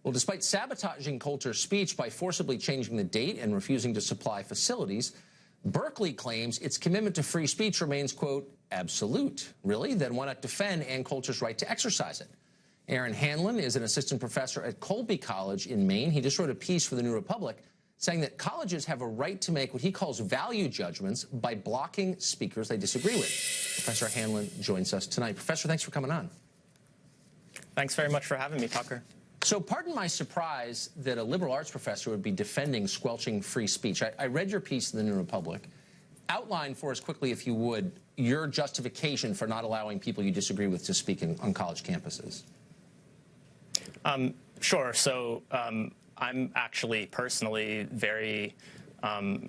Well, despite sabotaging Coulter's speech by forcibly changing the date and refusing to supply facilities, Berkeley claims its commitment to free speech remains, quote, absolute. Really? Then why not defend Ann Coulter's right to exercise it? Aaron Hanlon is an assistant professor at Colby College in Maine. He just wrote a piece for the New Republic saying that colleges have a right to make what he calls value judgments by blocking speakers they disagree with. Professor Hanlon joins us tonight. Professor, thanks for coming on. Thanks very much for having me, Tucker. So pardon my surprise that a liberal arts professor would be defending squelching free speech. I read your piece in the New Republic. Outline for us quickly, if you would, your justification for not allowing people you disagree with to speak on college campuses. Sure. So I'm actually personally very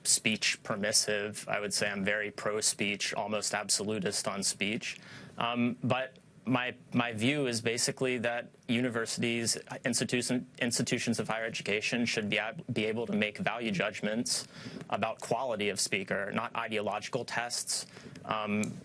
speech permissive. I would say I'm very pro-speech, almost absolutist on speech. But my view is basically that universities, institutions of higher education should be able to make value judgments about quality of speaker, not ideological tests,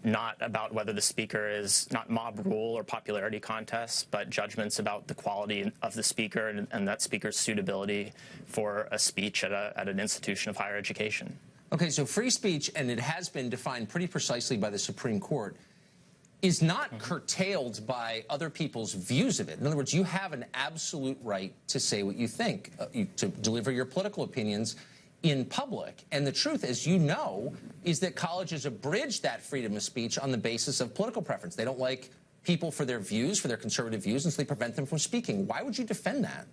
not about whether the speaker is not mob rule or popularity contests, but judgments about the quality of the speaker and that speaker's suitability for a speech at an institution of higher education. Okay, so free speech, and it has been defined pretty precisely by the Supreme Court, is not curtailed by other people's views of it. In other words, you have an absolute right to say what you think, to deliver your political opinions in public. And the truth, as you know, is that colleges abridge that freedom of speech on the basis of political preference. They don't like people for their views, for their conservative views, and so they prevent them from speaking. Why would you defend that?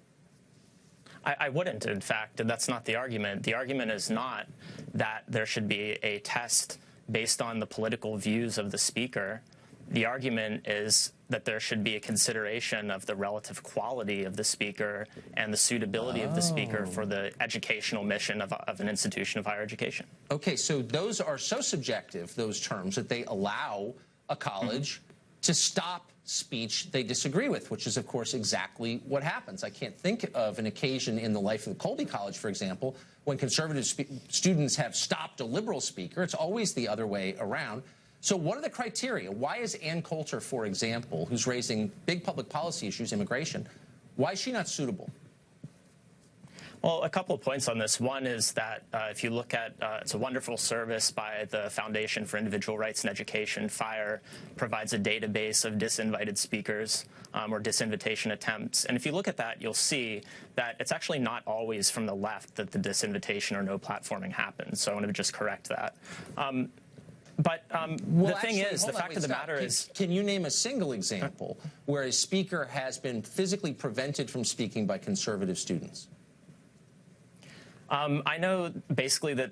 I wouldn't, in fact, and that's not the argument. The argument is not that there should be a test based on the political views of the speaker. The argument is that there should be a consideration of the relative quality of the speaker and the suitability of the speaker for the educational mission of an institution of higher education. Okay, so those are so subjective, those terms, that they allow a college to stop speech they disagree with, which is, of course, exactly what happens. I can't think of an occasion in the life of Colby College, for example, when conservative students have stopped a liberal speaker. It's always the other way around. So what are the criteria? Why is Ann Coulter, for example, who's raising big public policy issues, immigration, why is she not suitable? Well, a couple of points on this. One is that if you look at, it's a wonderful service by the Foundation for Individual Rights in Education. FIRE provides a database of disinvited speakers or disinvitation attempts. And if you look at that, you'll see that it's actually not always from the left that the disinvitation or no platforming happens. So I want to just correct that. But the thing is, the fact of the matter is... Can you name a single example where a speaker has been physically prevented from speaking by conservative students? I know basically that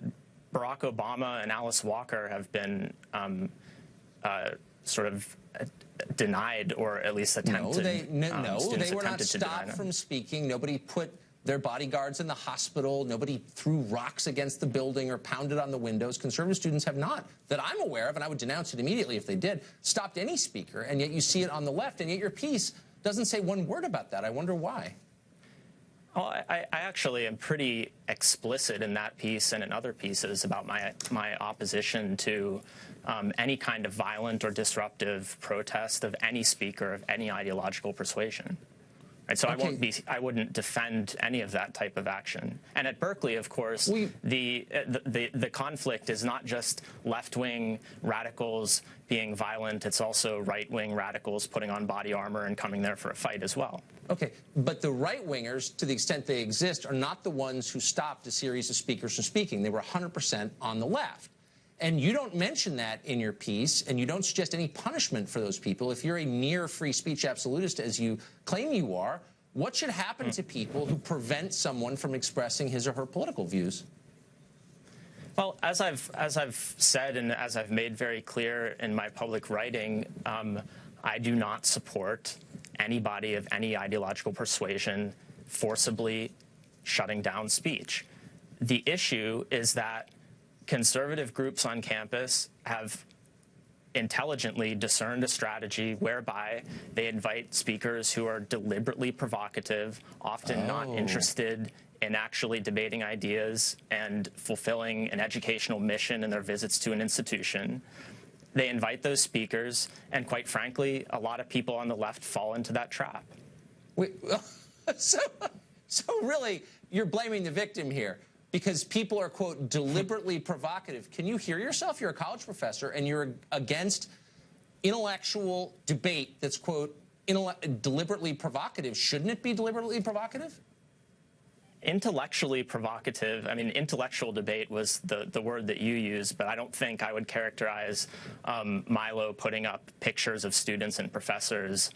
Barack Obama and Alice Walker have been sort of denied, or at least attempted. They were not stopped from speaking. Nobody put their bodyguards in the hospital. Nobody threw rocks against the building or pounded on the windows. Conservative students have not, that I'm aware of, and I would denounce it immediately if they did, stopped any speaker, and yet you see it on the left, and yet your piece doesn't say one word about that. I wonder why. Well, I actually am pretty explicit in that piece and in other pieces about my opposition to any kind of violent or disruptive protest of any speaker of any ideological persuasion. Right, so okay. I wouldn't defend any of that type of action. And at Berkeley, of course, the conflict is not just left-wing radicals being violent. It's also right-wing radicals putting on body armor and coming there for a fight as well. Okay, but the right-wingers, to the extent they exist, are not the ones who stopped a series of speakers from speaking. They were 100% on the left. And you don't mention that in your piece, and you don't suggest any punishment for those people. If you're a near free speech absolutist, as you claim you are, what should happen to people who prevent someone from expressing his or her political views? Well, as I've said and as I've made very clear in my public writing, I do not support anybody of any ideological persuasion forcibly shutting down speech. The issue is that conservative groups on campus have intelligently discerned a strategy whereby they invite speakers who are deliberately provocative, often not interested in actually debating ideas and fulfilling an educational mission in their visits to an institution. They invite those speakers, and quite frankly, a lot of people on the left fall into that trap. Wait, so So really, you're blaming the victim here because people are, quote, deliberately provocative. Can you hear yourself? You're a college professor, and you're against intellectual debate that's, quote, deliberately provocative. Shouldn't it be deliberately provocative? Intellectually provocative. I mean, intellectual debate was the word that you used, but I don't think I would characterize Milo putting up pictures of students and professors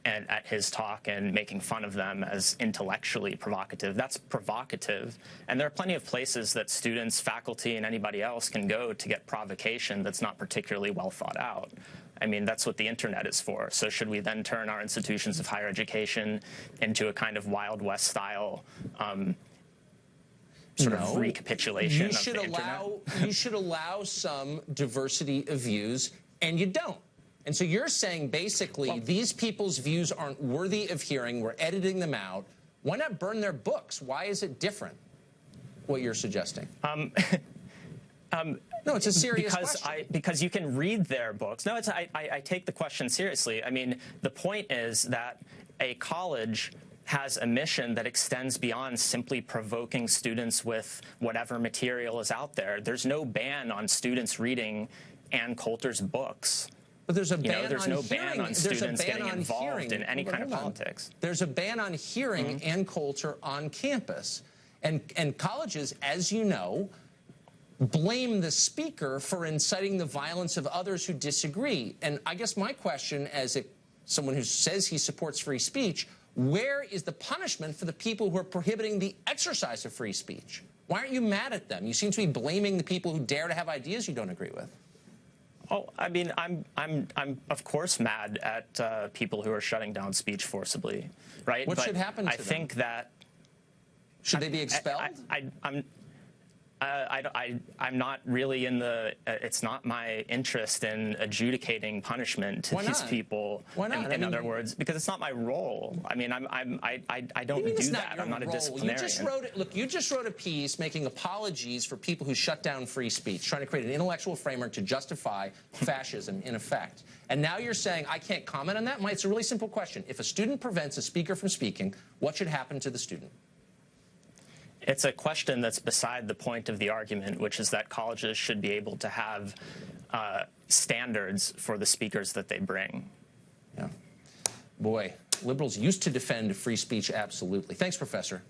and at his talk and making fun of them as intellectually provocative. That's provocative. And there are plenty of places that students, faculty, and anybody else can go to get provocation that's not particularly well thought out. I mean, that's what the internet is for. So should we then turn our institutions of higher education into a kind of Wild West style sort of recapitulation of the internet? You should allow some diversity of views, and you don't. And so you're saying basically these people's views aren't worthy of hearing. We're editing them out. Why not burn their books? Why is it different, what you're suggesting? No, it's a serious question. Because you can read their books. No, I take the question seriously. I mean, the point is that a college has a mission that extends beyond simply provoking students with whatever material is out there. There's no ban on students reading Ann Coulter's books. But there's a ban there's no ban on students getting involved in any kind of politics. There's a ban on hearing Ann Coulter on campus. And colleges, as you know, blame the speaker for inciting the violence of others who disagree. And I guess my question, as someone who says he supports free speech, where is the punishment for the people who are prohibiting the exercise of free speech? Why aren't you mad at them? You seem to be blaming the people who dare to have ideas you don't agree with. Oh, I mean, I'm of course mad at people who are shutting down speech forcibly, right? What should happen to them? I think that should they be expelled? I'm not really in the. It's not my interest in adjudicating punishment to these people. Why not? In other words, because it's not my role. I mean, I don't do that. I'm not a disciplinarian. You just wrote a piece making apologies for people who shut down free speech, trying to create an intellectual framework to justify fascism in effect. And now you're saying I can't comment on that? It's a really simple question. If a student prevents a speaker from speaking, what should happen to the student? It's a question that's beside the point of the argument, which is that colleges should be able to have standards for the speakers that they bring. Yeah. Boy, liberals used to defend free speech absolutely. Thanks, Professor.